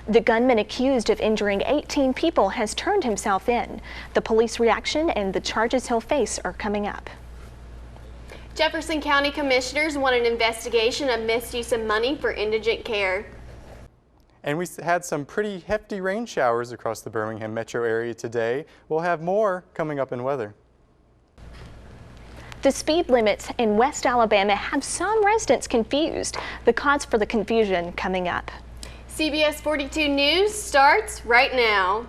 The gunman accused of injuring 18 people has turned himself in. The police reaction and the charges he'll face are coming up. Jefferson County Commissioners want an investigation of misuse of money for indigent care. And we had some pretty hefty rain showers across the Birmingham metro area today. We'll have more coming up in weather. The speed limits in West Alabama have some residents confused. The cause for the confusion coming up. CBS 42 News starts right now.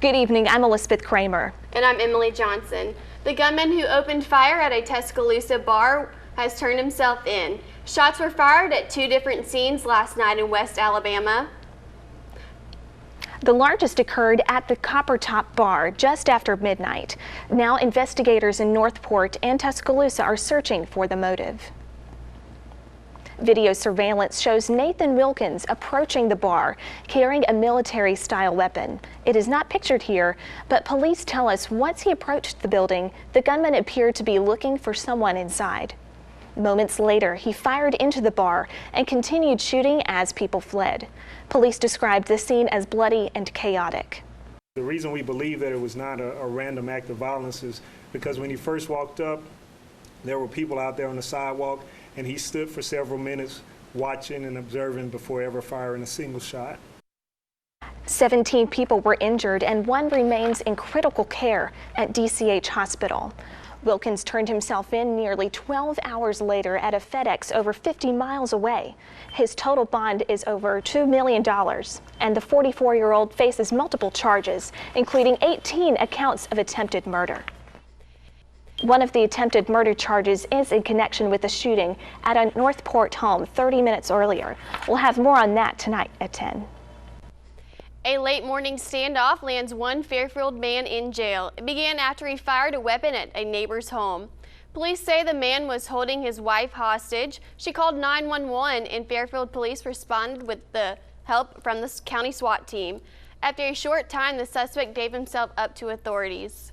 Good evening, I'm Elisabeth Chramer. And I'm Emily Johnson. The gunman who opened fire at a Tuscaloosa bar has turned himself in. Shots were fired at 2 different scenes last night in West Alabama. The largest occurred at the Copper Top Bar just after midnight. Now investigators in Northport and Tuscaloosa are searching for the motive. Video surveillance shows Nathan Wilkins approaching the bar carrying a military-style weapon. It is not pictured here, but police tell us once he approached the building, the gunman appeared to be looking for someone inside. Moments later, he fired into the bar and continued shooting as people fled. Police described the scene as bloody and chaotic. The reason we believe that it was not a random act of violence is because when he first walked up, there were people out there on the sidewalk, and he stood for several minutes watching and observing before ever firing a single shot. 17 people were injured and 1 remains in critical care at DCH Hospital. Wilkins turned himself in nearly 12 hours later at a FedEx over 50 miles away. His total bond is over $2 million, and the 44-year-old faces multiple charges, including 18 accounts of attempted murder. One of the attempted murder charges is in connection with the shooting at a Northport home 30 minutes earlier. We'll have more on that tonight at 10. A late morning standoff lands one Fairfield man in jail. It began after he fired a weapon at a neighbor's home. Police say the man was holding his wife hostage. She called 911 and Fairfield police responded with the help from the county SWAT team. After a short time, the suspect gave himself up to authorities.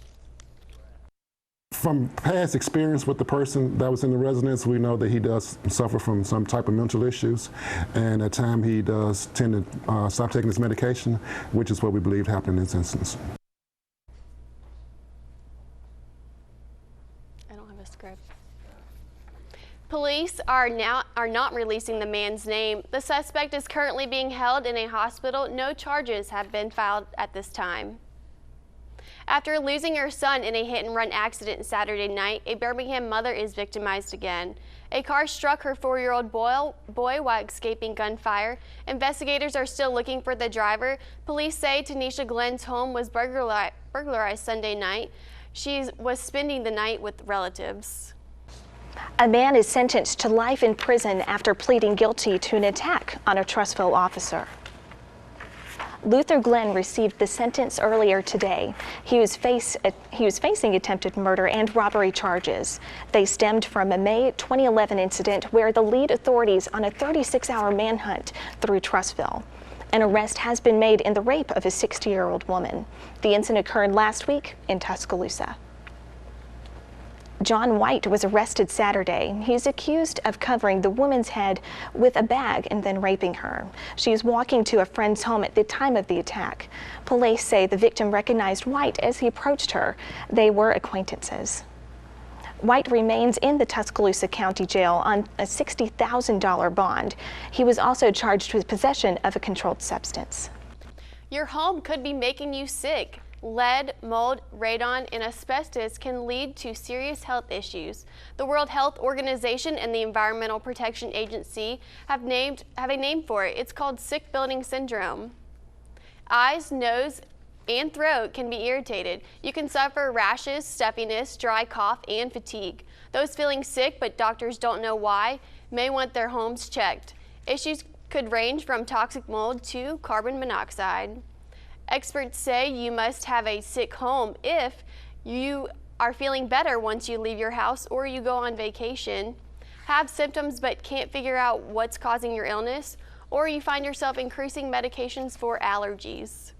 From past experience with the person that was in the residence, we know that he does suffer from some type of mental issues, and at times he does tend to stop taking his medication, which is what we believe happened in this instance. I don't have a script. Police are not releasing the man's name. The suspect is currently being held in a hospital. No charges have been filed at this time. After losing her son in a hit-and-run accident Saturday night, a Birmingham mother is victimized again. A car struck her 4-year-old boy while escaping gunfire. Investigators are still looking for the driver. Police say Tanisha Glenn's home was burglarized Sunday night. She was spending the night with relatives. A man is sentenced to life in prison after pleading guilty to an attack on a Trussville officer. Luther Glenn received the sentence earlier today. He was facing attempted murder and robbery charges. They stemmed from a May 2011 incident where the lead authorities on a 36-hour manhunt through Trussville. An arrest has been made in the rape of a 60-year-old woman. The incident occurred last week in Tuscaloosa. John White was arrested Saturday. He's accused of covering the woman's head with a bag and then raping her. She was walking to a friend's home at the time of the attack. Police say the victim recognized White as he approached her. They were acquaintances. White remains in the Tuscaloosa County Jail on a $60,000 bond. He was also charged with possession of a controlled substance. Your home could be making you sick. Lead, mold, radon, and asbestos can lead to serious health issues. The World Health Organization and the Environmental Protection Agency have a name for it. It's called sick building syndrome. Eyes, nose, and throat can be irritated. You can suffer rashes, stuffiness, dry cough, and fatigue. Those feeling sick but doctors don't know why may want their homes checked. Issues could range from toxic mold to carbon monoxide. Experts say you must have a sick home if you are feeling better once you leave your house or you go on vacation, have symptoms but can't figure out what's causing your illness, or you find yourself increasing medications for allergies.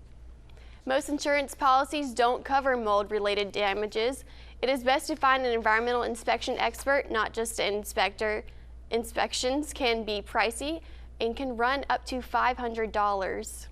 Most insurance policies don't cover mold-related damages. It is best to find an environmental inspection expert, not just an inspector. Inspections can be pricey. and can run up to $500.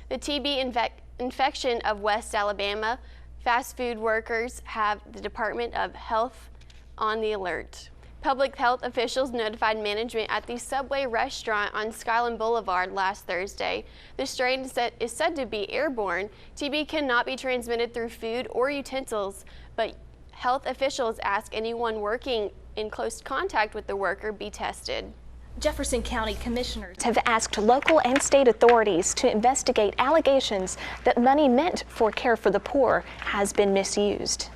The TB infection of West Alabama, fast food workers have the Department of Health on the alert. Public health officials notified management at the Subway restaurant on Skyland Boulevard last Thursday. The strain is said to be airborne. TB cannot be transmitted through food or utensils, but health officials ask anyone working in close contact with the worker be tested. Jefferson County commissioners have asked local and state authorities to investigate allegations that money meant for care for the poor has been misused.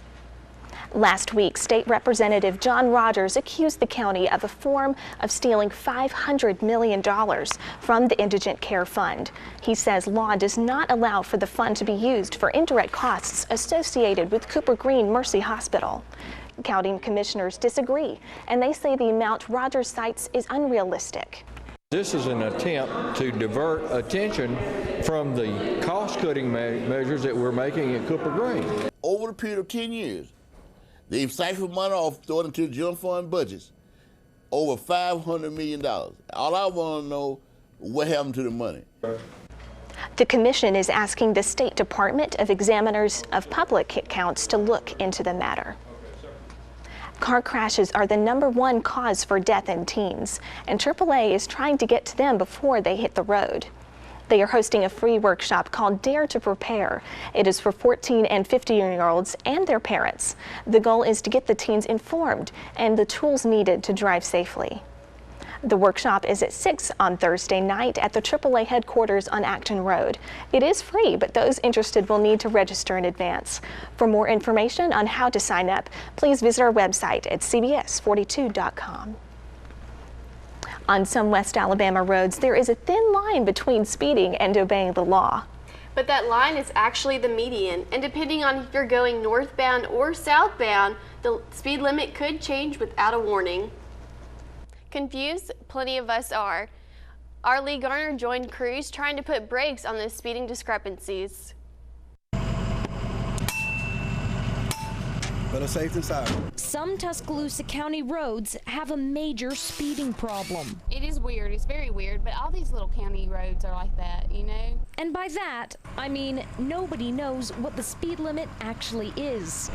Last week, State Representative John Rogers accused the county of a form of stealing $500 million from the Indigent Care Fund. He says law does not allow for the fund to be used for indirect costs associated with Cooper Green Mercy Hospital. County commissioners disagree, and they say the amount Rogers cites is unrealistic. This is an attempt to divert attention from the cost-cutting measures that we're making at Cooper Green. Over the period of 10 years, they've siphoned money off, thrown into the general fund budgets, over $500 million. All I want to know, what happened to the money? The commission is asking the State Department of Examiners of Public Accounts to look into the matter. Car crashes are the #1 cause for death in teens, and AAA is trying to get to them before they hit the road. They are hosting a free workshop called Dare to Prepare. It is for 14 and 15-year-olds and their parents. The goal is to get the teens informed and the tools needed to drive safely. The workshop is at 6 on Thursday night at the AAA headquarters on Acton Road. It is free, but those interested will need to register in advance. For more information on how to sign up, please visit our website at cbs42.com. On some West Alabama roads, there is a thin line between speeding and obeying the law. But that line is actually the median, and depending on if you're going northbound or southbound, the speed limit could change without a warning. Confused? Plenty of us are. Our Lee Garner joined crews trying to put brakes on those speeding discrepancies. Better safe than sorry. Some Tuscaloosa County roads have a major speeding problem. It is weird. It's very weird, but all these little county roads are like that, you know? And by that, I mean nobody knows what the speed limit actually is.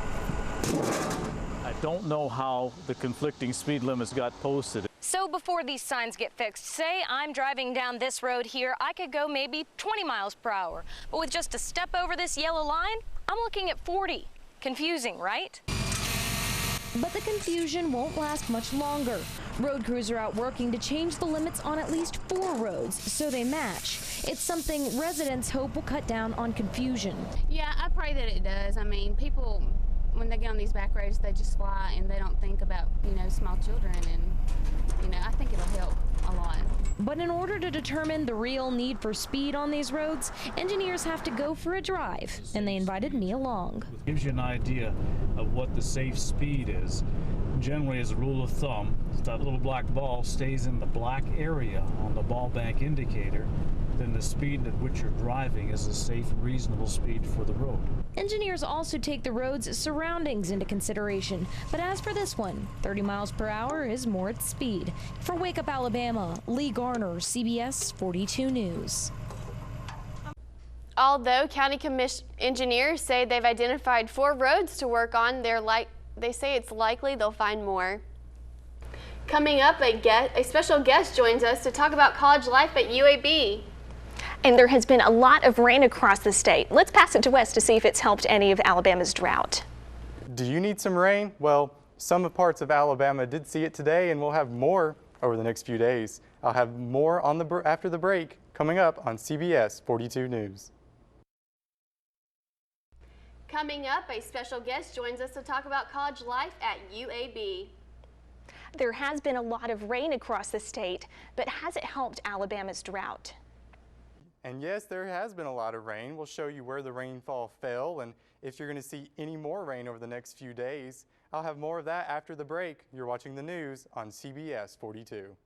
I don't know how the conflicting speed limits got posted. So before these signs get fixed, say I'm driving down this road here, I could go maybe 20 miles per hour. But with just a step over this yellow line, I'm looking at 40. Confusing, right? But the confusion won't last much longer. Road crews are out working to change the limits on at least 4 roads so they match. It's something residents hope will cut down on confusion. Yeah, I pray that it does. I mean, people, when they get on these back roads, they just fly and they don't think about, you know, small children, and, you know, I think it'll help a lot. But in order to determine the real need for speed on these roads, engineers have to go for a drive, and they invited me along. It gives you an idea of what the safe speed is. Generally, as a rule of thumb, that little black ball stays in the black area on the ball bank indicator, then the speed at which you're driving is a safe, reasonable speed for the road. Engineers also take the road's surroundings into consideration, but as for this one, 30 miles per hour is more its speed. For Wake Up Alabama, Lee Garner, CBS 42 News. Although county engineers say they've identified 4 roads to work on, they say it's likely they'll find more. Coming up, a special guest joins us to talk about college life at UAB. And there has been a lot of rain across the state. Let's pass it to Wes to see if it's helped any of Alabama's drought. Do you need some rain? Well, some parts of Alabama did see it today, and we'll have more over the next few days. I'll have more on after the break coming up on CBS 42 News. Coming up, a special guest joins us to talk about college life at UAB. There has been a lot of rain across the state, but has it helped Alabama's drought? And yes, there has been a lot of rain. We'll show you where the rainfall fell and if you're going to see any more rain over the next few days. I'll have more of that after the break. You're watching the news on CBS 42.